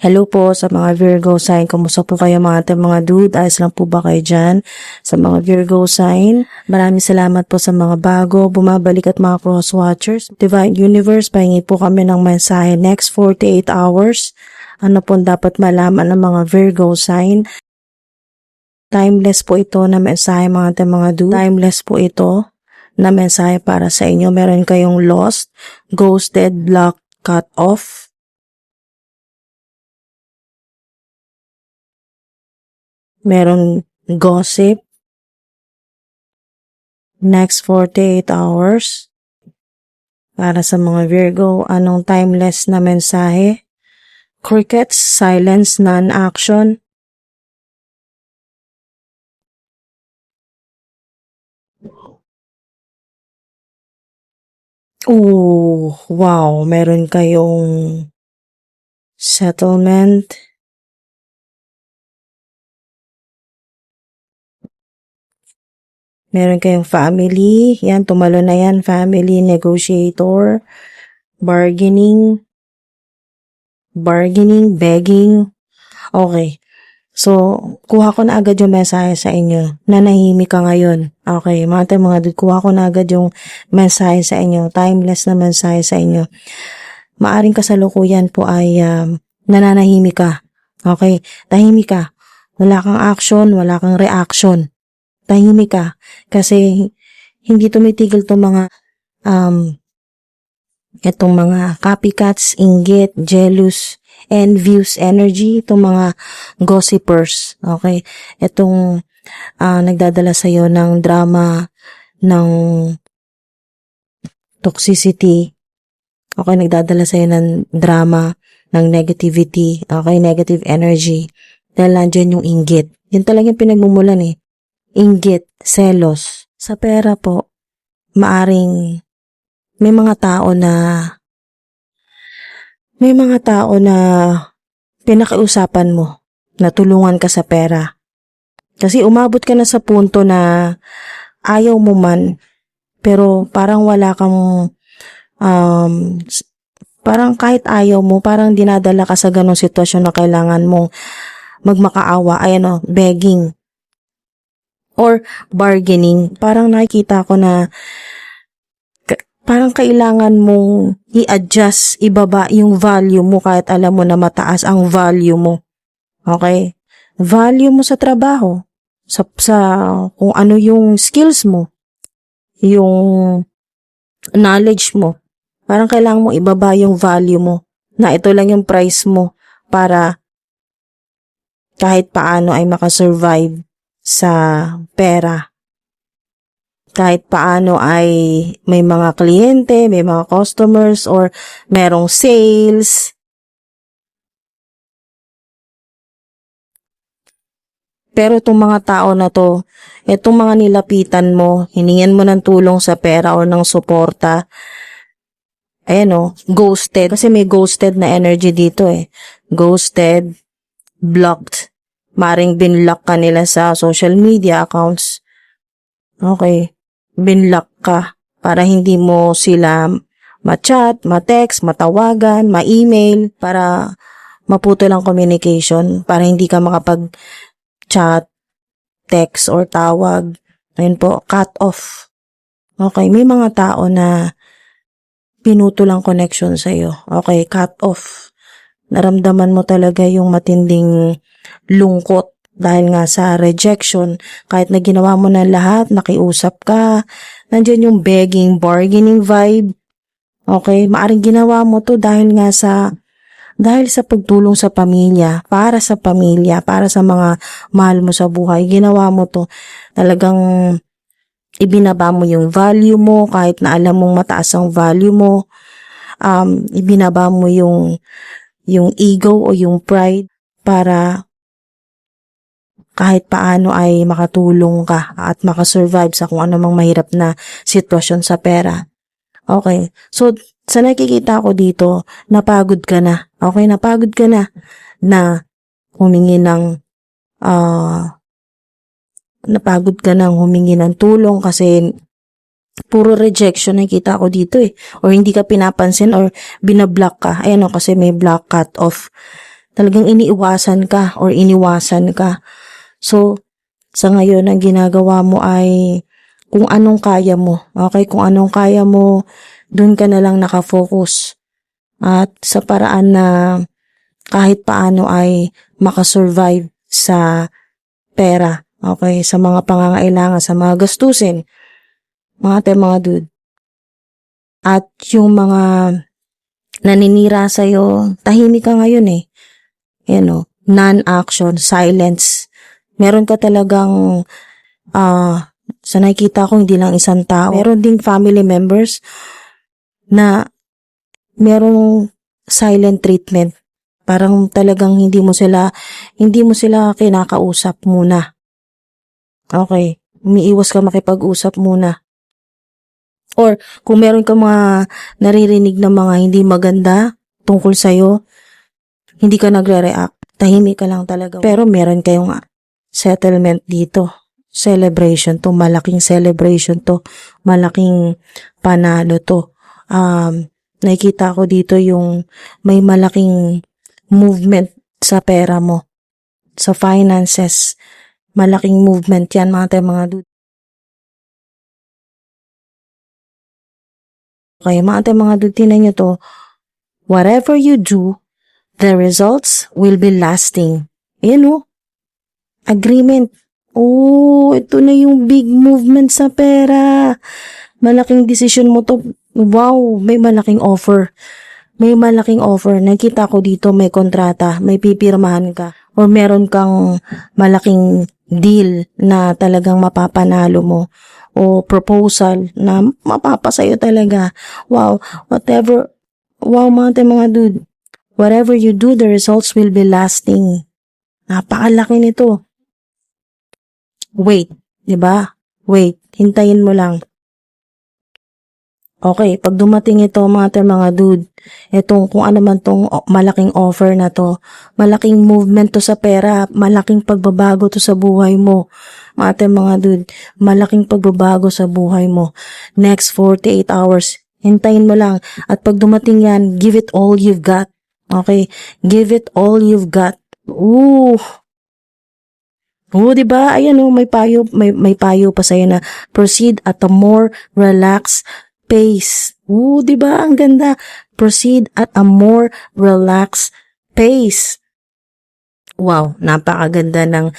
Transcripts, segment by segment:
Hello po sa mga Virgo sign. Kumusta po kayo mga dude? Ayos lang po ba kayo dyan? Sa mga Virgo sign, maraming salamat po sa mga bago, bumabalik at mga cross watchers. Divine Universe, pahingi po kami ng mensahe next 48 hours. Ano po dapat malaman ng mga Virgo sign? Timeless po ito na mensahe mga dude. Timeless po ito na mensahe para sa inyo. Meron kayong lost, ghosted, blocked, cut off. Meron gossip. Next 48 hours. Para sa mga Virgo, anong timeless na mensahe? Crickets, silence, non-action. Oh, wow, meron kayong settlement. Meron kayong family. Yan, tumalo na yan. Family, negotiator, bargaining, begging. Okay. So, kuha ko na agad yung mensahe sa inyo. Nanahimik ka ngayon. Okay, mga dude, kuha ko na agad yung mensahe sa inyo. Timeless na mensahe sa inyo. Maaring kasalukuyan po ay nananahimik ka. Okay, tahimik ka. Wala kang action, wala kang reaction. Tahimik ka. Kasi hindi tumitigil itong mga itong mga copycats, inggit, jealous, envious energy, itong mga gossipers. Okay? Itong nagdadala sa'yo ng drama, ng toxicity. Okay? Nagdadala sa'yo ng drama, ng negativity. Okay? Negative energy. Dahil nandyan yung inggit. Yun talaga yung pinagmumulan eh. Inggit, selos. Sa pera po, maaring may mga tao na pinakiusapan mo na tulungan ka sa pera. Kasi umabot ka na sa punto na ayaw mo man, pero parang wala kang parang kahit ayaw mo, parang dinadala ka sa ganong sitwasyon na kailangan mong magmakaawa, begging or bargaining. Parang nakikita ko na parang kailangan mong i-adjust, ibaba yung value mo kahit alam mo na mataas ang value mo. Okay? Value mo sa trabaho, sa kung ano yung skills mo, yung knowledge mo. Parang kailangan mong ibaba yung value mo na ito lang yung price mo para kahit paano ay makasurvive sa pera. Kahit paano ay may mga kliyente, may mga customers, or merong sales. Pero itong mga tao na to, itong mga nilapitan mo, hiningan mo ng tulong sa pera o ng suporta, ghosted. Kasi may ghosted na energy dito eh. Ghosted, blocked. Maring binlock ka nila sa social media accounts. Okay. Binlock ka para hindi mo sila ma-chat, ma-text, matawagan, ma-email, para maputol ang communication, para hindi ka makapag-chat, text, or tawag. Ayun po, cut off. Okay, may mga tao na pinutol ang connection sa'yo. Okay, cut off. Naramdaman mo talaga yung matinding lungkot dahil nga sa rejection. Kahit na ginawa mo na lahat, nakiusap ka, nandiyan yung begging, bargaining vibe. Okay, maaring ginawa mo to dahil sa pagtulong sa pamilya, para sa mga mahal mo sa buhay. Ginawa mo to, talagang ibinaba mo yung value mo kahit na alam mong mataas ang value mo. Ibinaba mo yung ego o yung pride para kahit paano ay makatulong ka at makasurvive sa kung anumang mahirap na sitwasyon sa pera. Okay. So, sa nakikita ko dito, napagod ka na. Okay, napagod ka na humingi ng tulong kasi puro rejection nakita ko dito eh. Or hindi ka pinapansin or binablock ka. Kasi may block cut off. Talagang iniiwasan ka or iniwasan ka. So, sa ngayon, ang ginagawa mo ay kung anong kaya mo. Okay? Kung anong kaya mo, dun ka na lang nakafocus. At sa paraan na kahit paano ay makasurvive sa pera. Okay? Sa mga pangangailangan, sa mga gastusin. Mga dude. At yung mga naninira sa'yo, tahimik ka ngayon eh. Yan o, non-action, silence. Meron ka talagang, sa nakikita ko, hindi lang isang tao. Meron ding family members na merong silent treatment. Parang talagang hindi mo sila kinakausap muna. Okay, umiiwas ka makipag-usap muna. Or kung meron ka mga naririnig na mga hindi maganda tungkol sa'yo, hindi ka nagre-react. Tahimik ka lang talaga. Pero meron kayong settlement dito. Celebration to. Malaking celebration to. Malaking panalo to. Nakikita ko dito yung may malaking movement sa pera mo. Sa finances. Malaking movement yan mga dude. Okay, mga dude, tinan nyo to. Whatever you do, the results will be lasting. Ayan o. Agreement. Oh, ito na yung big movement sa pera. Malaking decision mo to. Wow, may malaking offer. May malaking offer. Nakita ko dito may kontrata, may pipirmahan ka. Or meron kang malaking deal na talagang mapapanalo mo. O proposal na mapapasayo talaga. Wow, whatever. Wow, mga dude. Whatever you do, the results will be lasting. Napakalaki nito. Wait, 'di ba? Wait, hintayin mo lang. Okay, pag dumating ito mga dude, etong kung ano man tong malaking offer na to, malaking movement to sa pera, malaking pagbabago to sa buhay mo. Mga dude, malaking pagbabago sa buhay mo. Next 48 hours, hintayin mo lang. At pag dumating yan, give it all you've got. Okay? Give it all you've got. Ooh. Oo, diba? Ayan o, may payo pa sa'yo na proceed at a more relaxed pace. Oo, diba? Ang ganda. Proceed at a more relaxed pace. Wow, napakaganda ng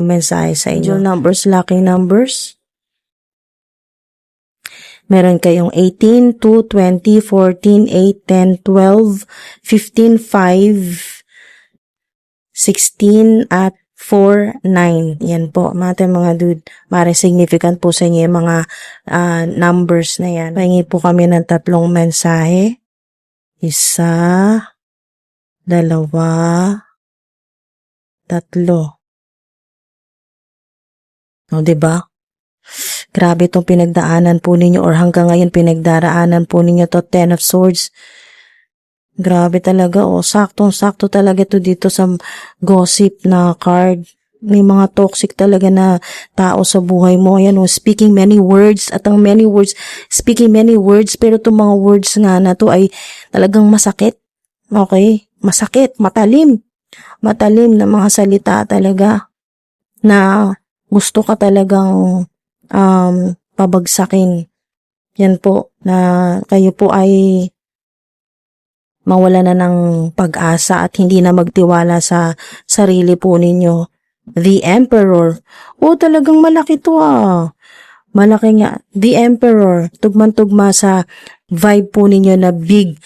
mensahe sa inyo. Angel numbers, lucky numbers. Meron kayong 18, 2, 20, 14, 8, 10, 12, 15, 5, 16, at 4, 9. Yan po, mga dude. Maring significant po sa inyo yung mga numbers na yan. Pahingi po kami ng 3 mensahe. 1, 2, 3. O, diba? Grabe itong pinagdaanan po ninyo or hanggang ngayon pinagdaraanan po ninyo to 10 of Swords. Grabe talaga, saktong-sakto talaga to dito sa gossip na card. May mga toxic talaga na tao sa buhay mo. Ayan speaking many words at ang many words, speaking many words, pero itong mga words nga na to ay talagang masakit. Okay? Masakit, matalim. Matalim na mga salita talaga na gusto ka talagang pabagsakin. Yan po, na kayo po ay mawala na ng pag-asa at hindi na magtiwala sa sarili po ninyo. The Emperor. Talagang malaki to Malaki nga. The Emperor. Tugman-tugma sa vibe po ninyo na big,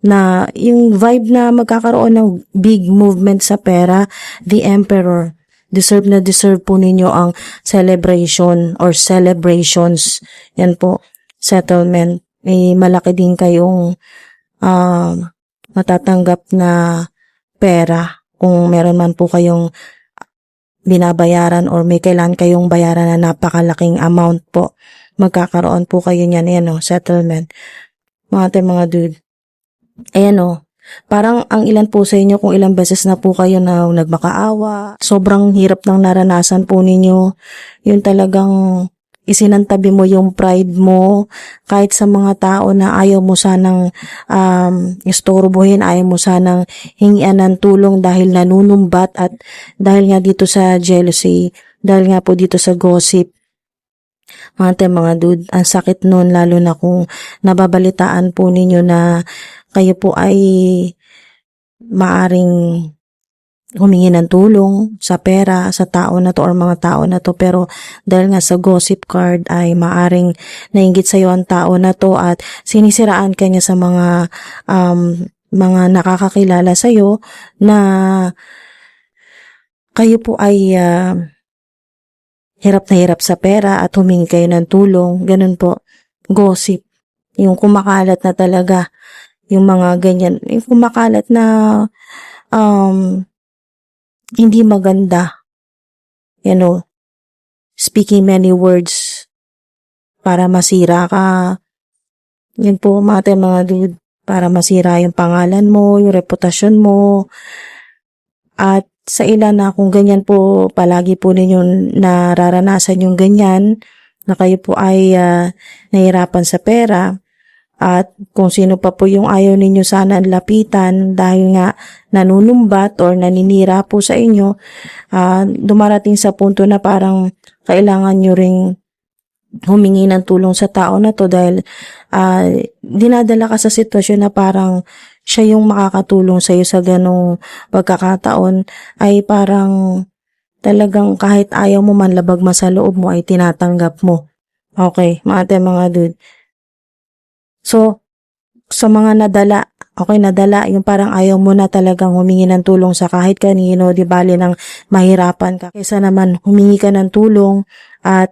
na yung vibe na magkakaroon ng big movement sa pera. The Emperor. Deserve na deserve po ninyo ang celebration or celebrations. Yan po. Settlement. May malaki din kayong matatanggap na pera kung meron man po kayong binabayaran or may kailan kayong bayaran na napakalaking amount po. Magkakaroon po kayo niyan. Ayan settlement. Mga dude. Ayan parang ang ilan po sa inyo, kung ilang beses na po kayo na nagmakaawa, sobrang hirap ng naranasan po ninyo. Yun talagang isinantabi mo yung pride mo kahit sa mga tao na ayaw mo sanang istorbohin, ayaw mo sanang hingian ng tulong dahil nanunumbat at dahil nga dito sa jealousy, dahil nga po dito sa gossip. Mga dude, ang sakit nun lalo na kung nababalitaan po ninyo na kayo po ay maaring humingi ng tulong sa pera sa tao na to or mga tao na to, pero dahil nga sa gossip card ay maaring nainggit sa iyo ang tao na to at sinisiraan ka niya sa mga nakakakilala sa iyo na kayo po ay hirap na hirap sa pera at humingi kayo ng tulong. Ganun po, gossip, yung kumakalat na talaga, yung mga ganyan, yung kumakalat na hindi maganda, speaking many words para masira ka. Yun po mga dude, para masira yung pangalan mo, yung reputasyon mo. At sa ilan na kung ganyan po, palagi po ninyo nararanasan yung ganyan, na kayo po ay nahirapan sa pera. At kung sino pa po yung ayaw ninyo sana lapitan dahil nga nanunumbat or naninira po sa inyo, dumarating sa punto na parang kailangan nyo ring humingi ng tulong sa tao na to dahil dinadala ka sa sitwasyon na parang siya yung makakatulong sa iyo sa ganong pagkakataon, ay parang talagang kahit ayaw mo man, labag man sa loob mo, ay tinatanggap mo. Okay, mga dude. So, sa mga nadala, yung parang ayaw mo na talagang humingi ng tulong sa kahit kanino, di bali nang mahirapan ka. Kaysa naman humingi ka ng tulong at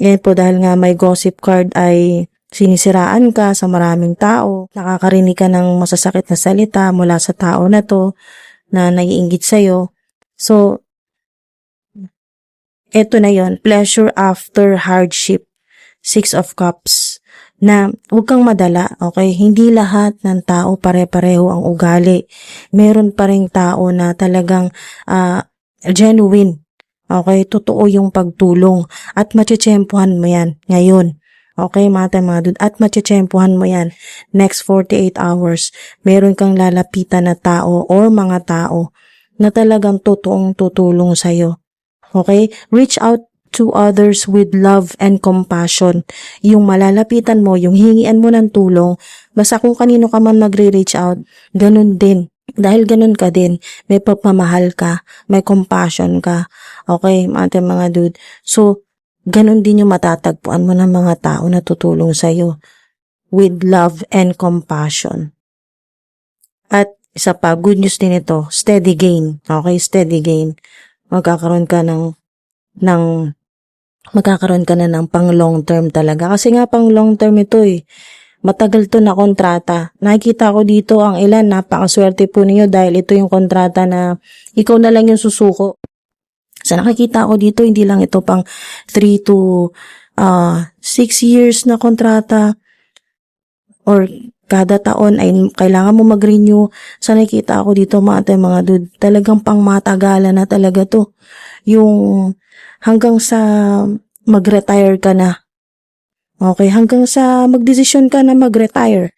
yan po dahil nga may gossip card ay sinisiraan ka sa maraming tao, nakakarinig ka ng masasakit na salita mula sa tao na to na naiinggit sa'yo. So, eto na yon, pleasure after hardship, 6 of Cups. Na huwag kang madala, okay? Hindi lahat ng tao pare-pareho ang ugali. Meron pa ring tao na talagang genuine, okay? Totoo yung pagtulong at matsyempohan mo yan ngayon. Okay, mga dude, at matsyempohan mo yan. Next 48 hours, meron kang lalapitan na tao or mga tao na talagang totoong tutulong sa'yo. Okay? Reach out to others with love and compassion. Yung malalapitan mo, yung hingian mo ng tulong, basta kung kanino ka man magre-reach out, ganun din. Dahil ganun ka din, may pagmamahal ka, may compassion ka. Okay, mga dude. So, ganun din yung matatagpuan mo ng mga tao na tutulong sa'yo with love and compassion. At isa pa, good news din ito, steady gain. Okay, steady gain. Magkakaroon ka na ng pang long term talaga. Kasi nga pang long term ito eh. Matagal to na kontrata. Nakikita ko dito ang ilan, napakaswerte po ninyo dahil ito yung kontrata na ikaw na lang yung susuko. Sa nakikita ko dito, hindi lang ito pang 3 to 6 years na kontrata or kada taon ay kailangan mo mag-renew. Sa nakikita ko dito mga dude, talagang pang matagalan na talaga to. Yung hanggang sa mag-retire ka na. Okay, hanggang sa magdesisyon ka na mag-retire.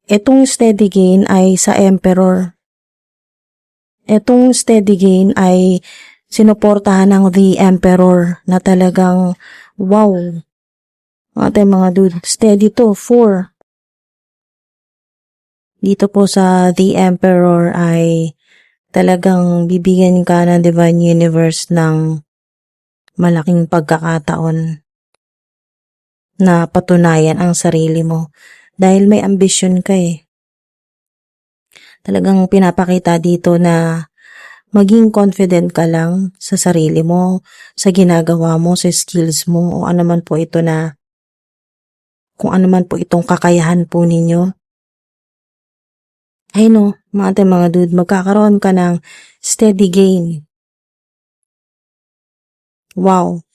Etong steady gain ay sa Emperor. Etong steady gain ay sinuportahan ng The Emperor na talagang wow. Mga dude, steady to, 4. Dito po sa The Emperor ay talagang bibigyan ka ng Divine Universe ng malaking pagkakataon na patunayan ang sarili mo dahil may ambisyon ka eh. Talagang pinapakita dito na maging confident ka lang sa sarili mo, sa ginagawa mo, sa skills mo, o ano man po ito na, kung ano man po itong kakayahan po ninyo. Ay no, mga dude, magkakaroon ka ng steady gain. Wow.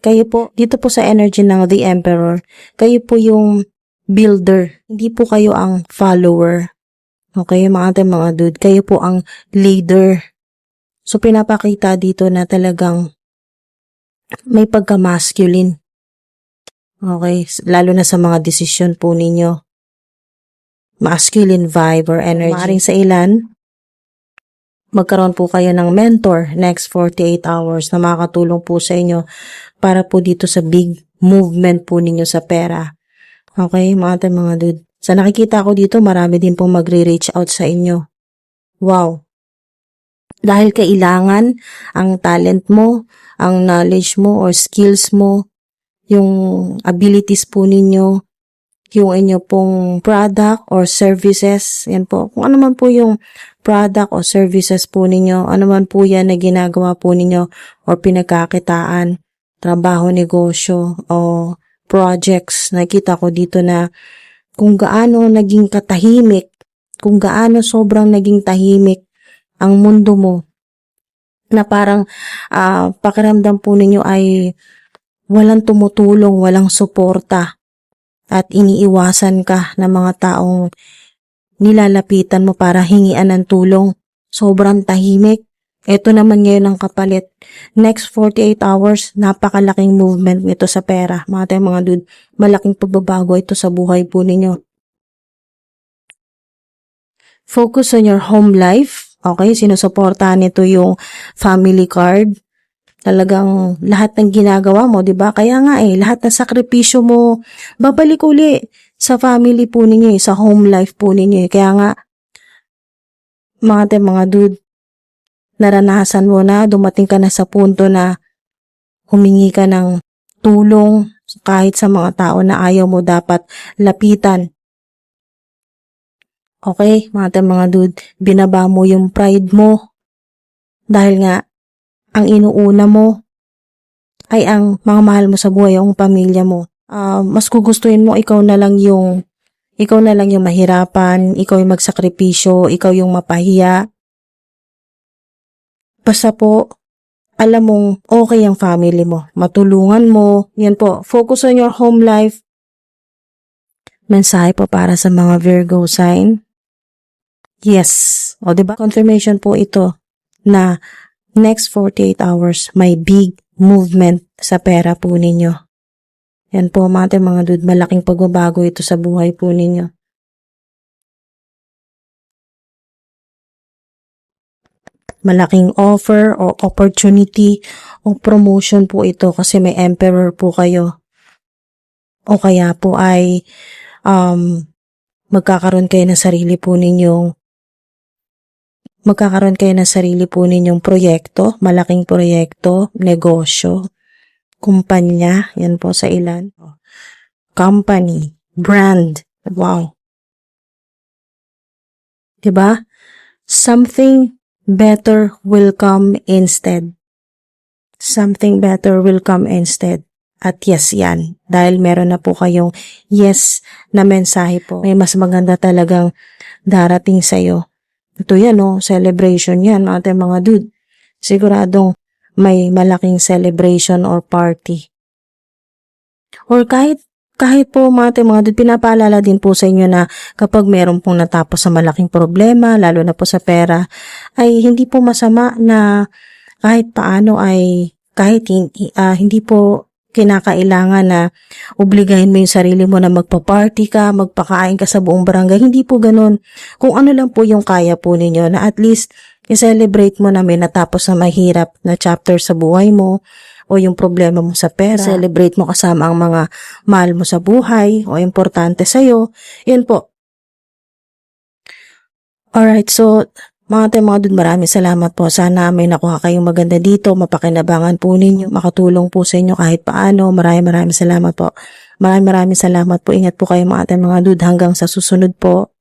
Kayo po, dito po sa energy ng The Emperor, kayo po yung builder. Hindi po kayo ang follower. Okay, mga dude, kayo po ang leader. So, pinapakita dito na talagang may pagka-masculine. Okay, lalo na sa mga desisyon po ninyo. Masculine vibe or energy. Maaring sa ilan, magkaroon po kayo ng mentor next 48 hours na makakatulong po sa inyo para po dito sa big movement po ninyo sa pera. Okay, mga dude. Sa nakikita ko dito, marami din pong magre-reach out sa inyo. Wow. Dahil kailangan ang talent mo, ang knowledge mo or skills mo, yung abilities po ninyo, yung inyo pong product or services, yan po. Kung ano man po yung product o services po ninyo, ano man po yan na ginagawa po ninyo or pinagkakitaan, trabaho, negosyo o projects, nakita ko dito na kung gaano naging katahimik, kung gaano sobrang naging tahimik ang mundo mo, na parang pakiramdam po ninyo ay walang tumutulong, walang suporta, at iniiwasan ka ng mga taong nilalapitan mo para hingian ng tulong. Sobrang tahimik. Ito naman ngayon ang kapalit. Next 48 hours, napakalaking movement nito sa pera. Mga dude, malaking pagbabago ito sa buhay po ninyo. Focus on your home life. Okay, sinusuportahan nito yung family card. Talagang lahat ng ginagawa mo, 'di ba? Kaya nga lahat ng sakripisyo mo babalik uli sa family po ninyo, sa home life po ninyo. Kaya nga mga dude, naranasan mo na, dumating ka na sa punto na humingi ka ng tulong kahit sa mga tao na ayaw mo dapat lapitan. Okay, mga dude, binaba mo yung pride mo dahil nga ang inuuna mo ay ang mga mahal mo sa buhay, ang pamilya mo. Mas gugustuhin mo ikaw na lang yung mahirapan, ikaw yung magsakripisyo, ikaw yung mapahiya. Basta po, alam mong okay ang family mo, matulungan mo. Yan po, focus on your home life. Mensahe po para sa mga Virgo sign. Yes. O diba? Confirmation po ito na next 48 hours, may big movement sa pera po ninyo. Yan po mga dude, malaking pagbabago ito sa buhay po ninyo. Malaking offer o opportunity o promotion po ito kasi may emperor po kayo. O kaya po ay magkakaroon kayo ng sarili po ninyong proyekto, malaking proyekto, negosyo, kumpanya, yan po sa ilan. Company, brand, wow. Diba? Something better will come instead. Something better will come instead. At yes yan, dahil meron na po kayong yes na mensahe po. May mas maganda talagang darating sa'yo. Ito yan celebration yan mga dude. Siguradong may malaking celebration or party. Or kahit po mga dude, pinapaalala din po sa inyo na kapag meron pong natapos sa malaking problema, lalo na po sa pera, ay hindi po masama na kahit paano ay hindi po kinakailangan na obligahin mo yung sarili mo na magpa-party ka, magpakain ka sa buong barangay. Hindi po ganun. Kung ano lang po yung kaya po ninyo na at least i-celebrate mo na may natapos na mahirap na chapter sa buhay mo o yung problema mo sa pera. Celebrate mo kasama ang mga mahal mo sa buhay o importante sa'yo. Yun po. Alright, so mga dude, maraming salamat po. Sana may nakuha kayong maganda dito, mapakinabangan po ninyo, makatulong po sa inyo kahit paano. Maraming salamat po. Maraming salamat po. Ingat po kayo mga dude hanggang sa susunod po.